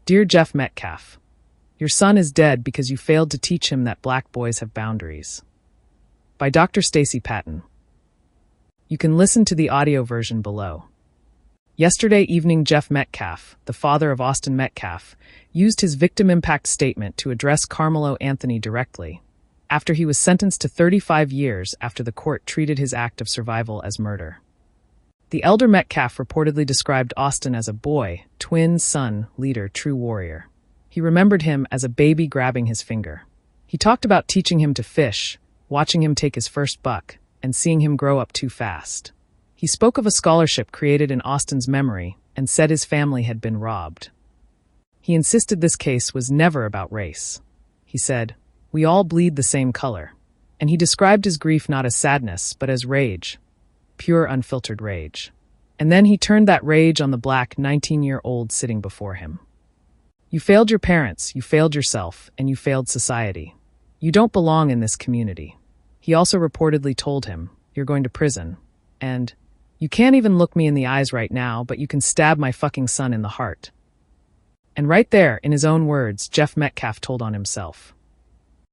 Dear Jeff Metcalf, your son is dead because you failed to teach him that black boys have boundaries. By Dr. Stacey Patton. You can listen to the audio version below. Yesterday evening, Jeff Metcalf, the father of Austin Metcalf, used his victim impact statement to address Carmelo Anthony directly, after he was sentenced to 35 years after the court treated his act of survival as murder. The elder Metcalf reportedly described Austin as a boy, twin, son, leader, true warrior. He remembered him as a baby grabbing his finger. He talked about teaching him to fish, watching him take his first buck, and seeing him grow up too fast. He spoke of a scholarship created in Austin's memory and said his family had been robbed. He insisted this case was never about race. He said, "We all bleed the same color." And he described his grief not as sadness, but as rage. Pure, unfiltered rage. And then he turned that rage on the black 19-year-old sitting before him. You failed your parents, you failed yourself, and you failed society. You don't belong in this community. He also reportedly told him, "You're going to prison," and, "You can't even look me in the eyes right now, but you can stab my fucking son in the heart." And right there, in his own words, Jeff Metcalf told on himself.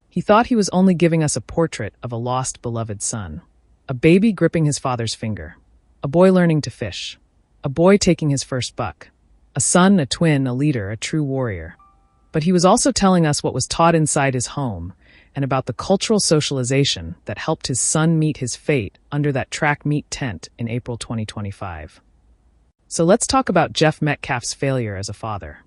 He thought he was only giving us a portrait of a lost, beloved son. A baby gripping his father's finger. A boy learning to fish. A boy taking his first buck. A son, a twin, a leader, a true warrior. But he was also telling us what was taught inside his home and about the cultural socialization that helped his son meet his fate under that track meet tent in April 2025. So let's talk about Jeff Metcalf's failure as a father.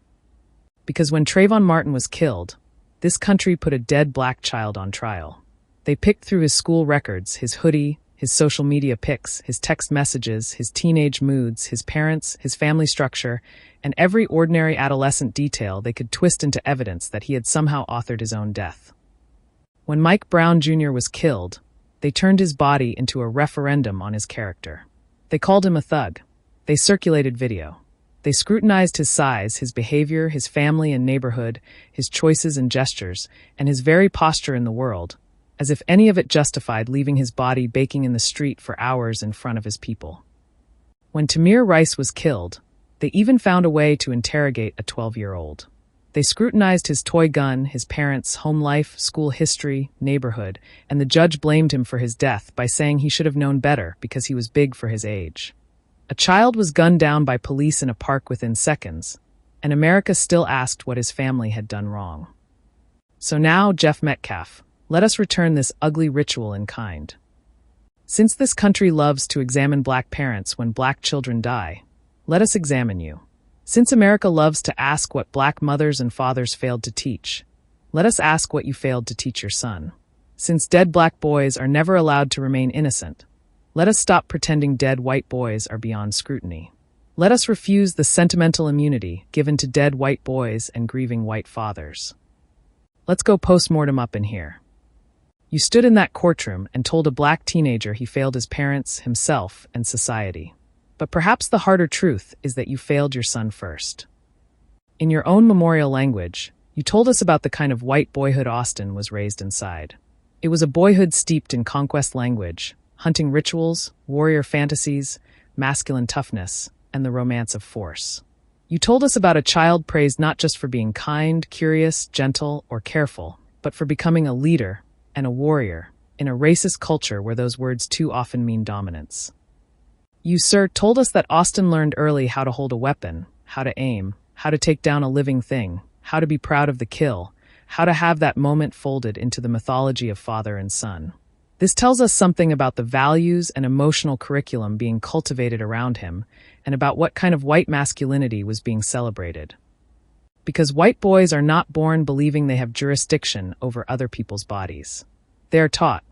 Because when Trayvon Martin was killed, this country put a dead black child on trial. They picked through his school records, his hoodie, his social media pics, his text messages, his teenage moods, his parents, his family structure, and every ordinary adolescent detail they could twist into evidence that he had somehow authored his own death. When Mike Brown Jr. was killed, they turned his body into a referendum on his character. They called him a thug. They circulated video. They scrutinized his size, his behavior, his family and neighborhood, his choices and gestures, and his very posture in the world, as if any of it justified leaving his body baking in the street for hours in front of his people. When Tamir Rice was killed, they even found a way to interrogate a 12-year-old. They scrutinized his toy gun, his parents' home life, school history, neighborhood, and the judge blamed him for his death by saying he should have known better because he was big for his age. A child was gunned down by police in a park within seconds, and America still asked what his family had done wrong. So now, Jeff Metcalf, let us return this ugly ritual in kind. Since this country loves to examine black parents when black children die, let us examine you. Since America loves to ask what black mothers and fathers failed to teach, let us ask what you failed to teach your son. Since dead black boys are never allowed to remain innocent, let us stop pretending dead white boys are beyond scrutiny. Let us refuse the sentimental immunity given to dead white boys and grieving white fathers. Let's go post-mortem up in here. You stood in that courtroom and told a black teenager he failed his parents, himself, and society. But perhaps the harder truth is that you failed your son first. In your own memorial language, you told us about the kind of white boyhood Austin was raised inside. It was a boyhood steeped in conquest language, hunting rituals, warrior fantasies, masculine toughness, and the romance of force. You told us about a child praised not just for being kind, curious, gentle, or careful, but for becoming a leader and a warrior in a racist culture where those words too often mean dominance. You, sir, told us that Austin learned early how to hold a weapon, how to aim, how to take down a living thing, how to be proud of the kill, how to have that moment folded into the mythology of father and son. This tells us something about the values and emotional curriculum being cultivated around him and about what kind of white masculinity was being celebrated. Because white boys are not born believing they have jurisdiction over other people's bodies. They are taught.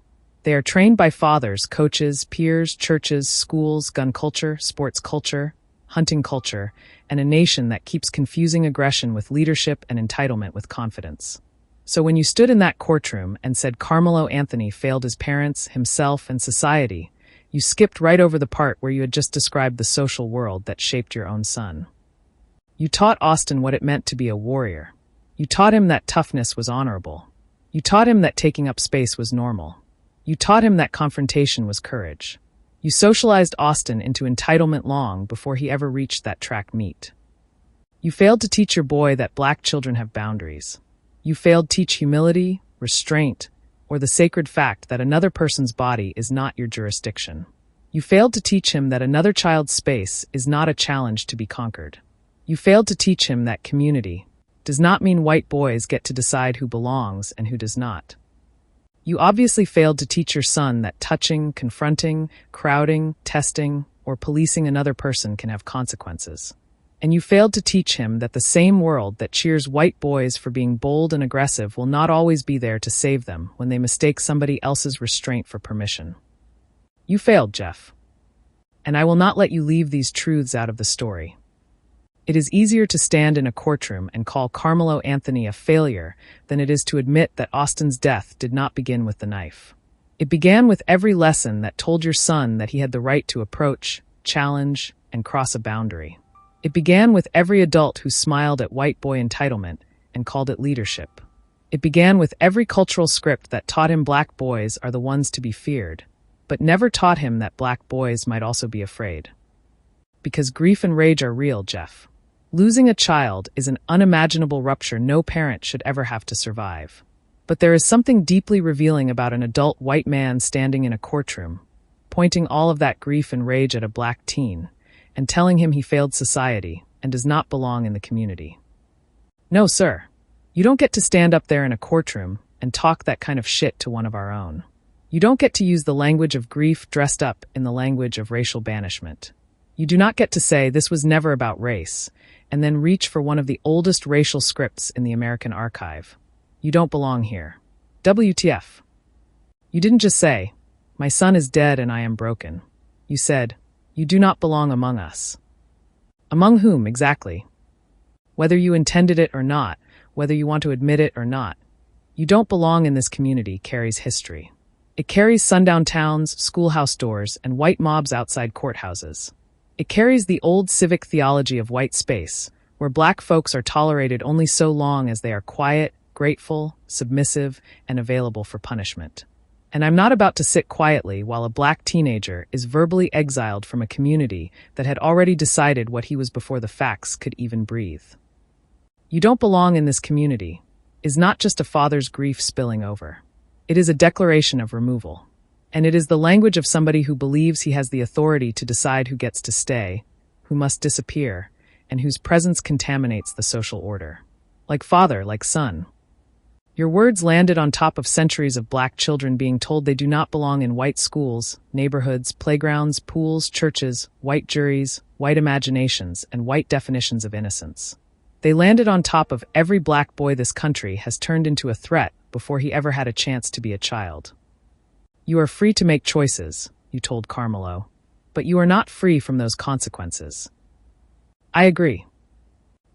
They are trained by fathers, coaches, peers, churches, schools, gun culture, sports culture, hunting culture, and a nation that keeps confusing aggression with leadership and entitlement with confidence. So when you stood in that courtroom and said Carmelo Anthony failed his parents, himself, and society, you skipped right over the part where you had just described the social world that shaped your own son. You taught Austin what it meant to be a warrior. You taught him that toughness was honorable. You taught him that taking up space was normal. You taught him that confrontation was courage. You socialized Austin into entitlement long before he ever reached that track meet. You failed to teach your boy that black children have boundaries. You failed to teach humility, restraint, or the sacred fact that another person's body is not your jurisdiction. You failed to teach him that another child's space is not a challenge to be conquered. You failed to teach him that community does not mean white boys get to decide who belongs and who does not. You obviously failed to teach your son that touching, confronting, crowding, testing, or policing another person can have consequences. And you failed to teach him that the same world that cheers white boys for being bold and aggressive will not always be there to save them when they mistake somebody else's restraint for permission. You failed, Jeff. And I will not let you leave these truths out of the story. It is easier to stand in a courtroom and call Carmelo Anthony a failure than it is to admit that Austin's death did not begin with the knife. It began with every lesson that told your son that he had the right to approach, challenge, and cross a boundary. It began with every adult who smiled at white boy entitlement and called it leadership. It began with every cultural script that taught him black boys are the ones to be feared, but never taught him that black boys might also be afraid. Because grief and rage are real, Jeff. Losing a child is an unimaginable rupture no parent should ever have to survive. But there is something deeply revealing about an adult white man standing in a courtroom, pointing all of that grief and rage at a black teen, and telling him he failed society and does not belong in the community. No, sir. You don't get to stand up there in a courtroom and talk that kind of shit to one of our own. You don't get to use the language of grief dressed up in the language of racial banishment. You do not get to say this was never about race, and then reach for one of the oldest racial scripts in the American archive. You don't belong here. WTF. You didn't just say, my son is dead and I am broken. You said, you do not belong among us. Among whom, exactly? Whether you intended it or not, whether you want to admit it or not, you don't belong in this community carries history. It carries sundown towns, schoolhouse doors, and white mobs outside courthouses. It carries the old civic theology of white space, where black folks are tolerated only so long as they are quiet, grateful, submissive, and available for punishment. And I'm not about to sit quietly while a black teenager is verbally exiled from a community that had already decided what he was before the facts could even breathe. You don't belong in this community is not just a father's grief spilling over. It is a declaration of removal. And it is the language of somebody who believes he has the authority to decide who gets to stay, who must disappear, and whose presence contaminates the social order. Like father, like son. Your words landed on top of centuries of black children being told they do not belong in white schools, neighborhoods, playgrounds, pools, churches, white juries, white imaginations, and white definitions of innocence. They landed on top of every black boy this country has turned into a threat before he ever had a chance to be a child. You are free to make choices, you told Carmelo, but you are not free from those consequences. I agree.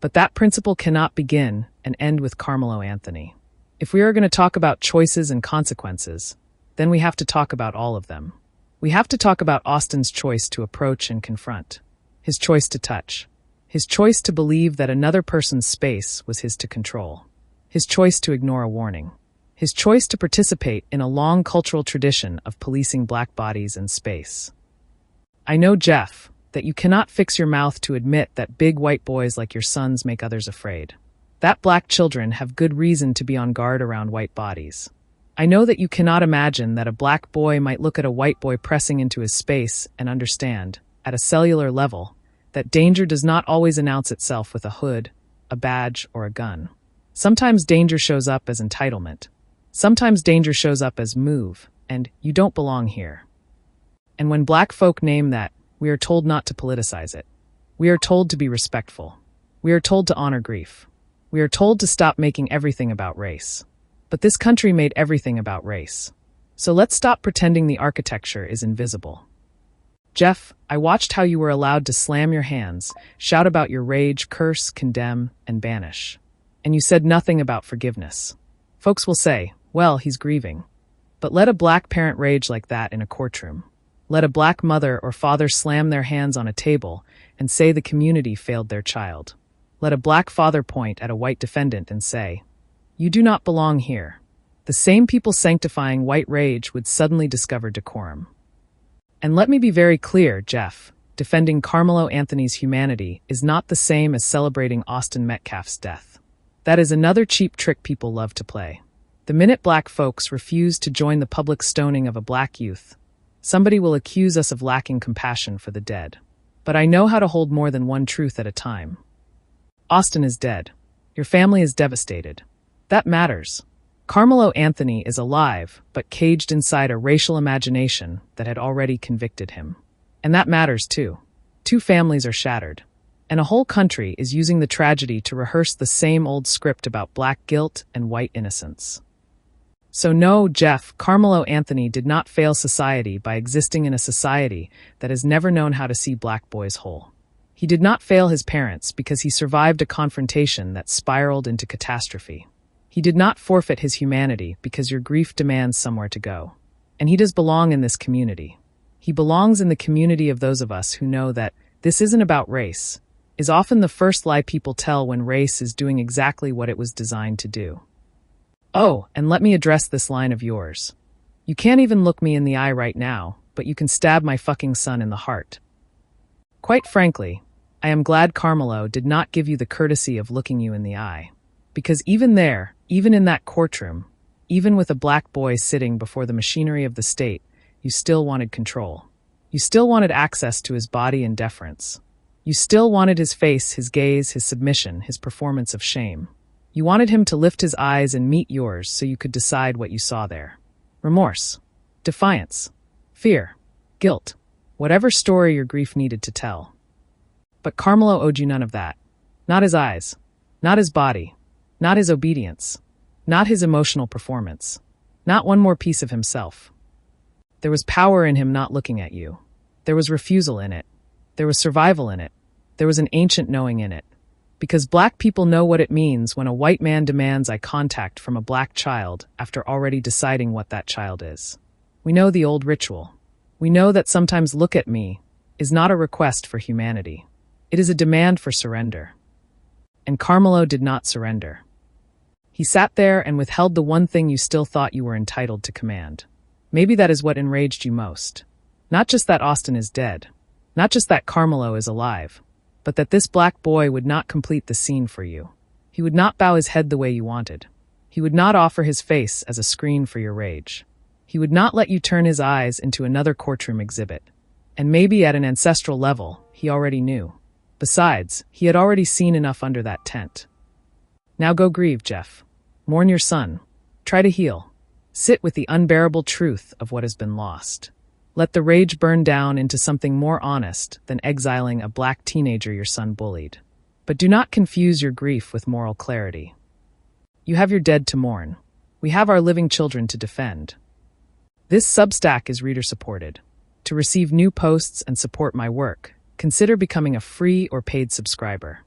But that principle cannot begin and end with Carmelo Anthony. If we are going to talk about choices and consequences, then we have to talk about all of them. We have to talk about Austin's choice to approach and confront, his choice to touch, his choice to believe that another person's space was his to control, his choice to ignore a warning, his choice to participate in a long cultural tradition of policing black bodies and space. I know, Jeff, that you cannot fix your mouth to admit that big white boys like your sons make others afraid. That black children have good reason to be on guard around white bodies. I know that you cannot imagine that a black boy might look at a white boy pressing into his space and understand, at a cellular level, that danger does not always announce itself with a hood, a badge, or a gun. Sometimes danger shows up as entitlement. Sometimes danger shows up as move, and you don't belong here. And when black folk name that, we are told not to politicize it. We are told to be respectful. We are told to honor grief. We are told to stop making everything about race. But this country made everything about race. So let's stop pretending the architecture is invisible. Jeff, I watched how you were allowed to slam your hands, shout about your rage, curse, condemn, and banish. And you said nothing about forgiveness. Folks will say, well, he's grieving. But let a black parent rage like that in a courtroom. Let a black mother or father slam their hands on a table and say the community failed their child. Let a black father point at a white defendant and say, you do not belong here. The same people sanctifying white rage would suddenly discover decorum. And let me be very clear, Jeff, defending Carmelo Anthony's humanity is not the same as celebrating Austin Metcalf's death. That is another cheap trick people love to play. The minute black folks refuse to join the public stoning of a black youth, somebody will accuse us of lacking compassion for the dead. But I know how to hold more than one truth at a time. Austin is dead. Your family is devastated. That matters. Carmelo Anthony is alive, but caged inside a racial imagination that had already convicted him. And that matters too. 2 families are shattered. And a whole country is using the tragedy to rehearse the same old script about black guilt and white innocence. So no, Jeff, Carmelo Anthony did not fail society by existing in a society that has never known how to see black boys whole. He did not fail his parents because he survived a confrontation that spiraled into catastrophe. He did not forfeit his humanity because your grief demands somewhere to go. And he does belong in this community. He belongs in the community of those of us who know that this isn't about race, is often the first lie people tell when race is doing exactly what it was designed to do. Oh, and let me address this line of yours. You can't even look me in the eye right now, but you can stab my fucking son in the heart. Quite frankly, I am glad Carmelo did not give you the courtesy of looking you in the eye. Because even there, even in that courtroom, even with a black boy sitting before the machinery of the state, you still wanted control. You still wanted access to his body and deference. You still wanted his face, his gaze, his submission, his performance of shame. You wanted him to lift his eyes and meet yours so you could decide what you saw there. Remorse, defiance, fear, guilt, whatever story your grief needed to tell. But Carmelo owed you none of that. Not his eyes, not his body, not his obedience, not his emotional performance, not one more piece of himself. There was power in him not looking at you. There was refusal in it. There was survival in it. There was an ancient knowing in it. Because black people know what it means when a white man demands eye contact from a black child after already deciding what that child is. We know the old ritual. We know that sometimes "look at me" is not a request for humanity. It is a demand for surrender. And Carmelo did not surrender. He sat there and withheld the one thing you still thought you were entitled to command. Maybe that is what enraged you most. Not just that Austin is dead. Not just that Carmelo is alive. But that this black boy would not complete the scene for you. He would not bow his head the way you wanted. He would not offer his face as a screen for your rage. He would not let you turn his eyes into another courtroom exhibit. And maybe at an ancestral level, he already knew. Besides, he had already seen enough under that tent. Now go grieve, Jeff. Mourn your son. Try to heal. Sit with the unbearable truth of what has been lost. Let the rage burn down into something more honest than exiling a black teenager your son bullied. But do not confuse your grief with moral clarity. You have your dead to mourn. We have our living children to defend. This Substack is reader-supported. To receive new posts and support my work, consider becoming a free or paid subscriber.